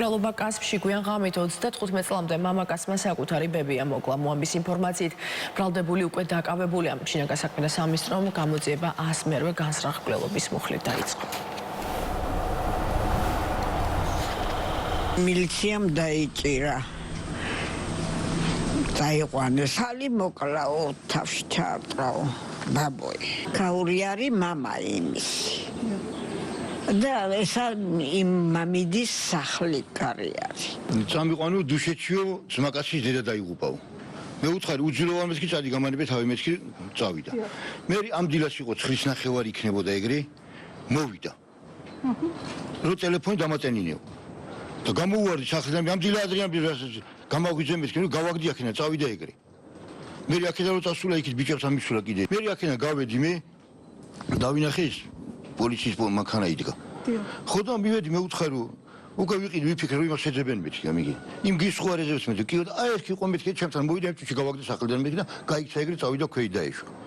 მკვლელობა კასპში გვიან ღამით 35 წლამდე მამაკაცმა საკუთარი ბებია მოკლა. მოამბის ინფორმაციით ბრალდებული უკვე დაკავებულია. შინაგან საქმეთა სამინისტრომ გამოძიება 100-მერვე განსრახ მკვლელობის მუხლით დაიწყო. მილიციამ დაიჭირა. დაიყვანეს ალი მოკლაო თავში ჩაარტყაო ბაბოი. ქაური არის მამა იმისი. და ესა იმ მამიდის სახლი კარი არის. წამიყვანო დუშეთშიო ძმაკაცის დედა დაიღუპაო. მე უთხარი უძილოვანეს კი წადი გამანებე თავი მეც კი წავიდა. მე ამ დილას იყო 9 ნახევარი იქნებოდა ეგრე მოვიდა. რო ტელეფონი დამატენინეო. და გამოუვარდი სახლიდან ამ დილა ადრიან გამავიძე მეც კი გავაგდი აქენა წავიდა ეგრე. მე აქედან რო წასულა იქით ბიჭებს ამისულა კიდე. მე აქენა გავედი მე დავინახე ის პოლიციის მანქანა იდგა. ხო და მივედი მე უთხარი უკვე ვიყიდ ვიფიქრე რომ იმას შეძებენ მეთქი ამიგი. იმ გისხვარეზებს მეთქი. კი და აი ეს კი ყო მეთქი ჩემთან მოვიდა ჩემში გავაგდი სახლიდან მეთქი და გაიქცა ეგრე წავიდა ქვეი დაეშვა.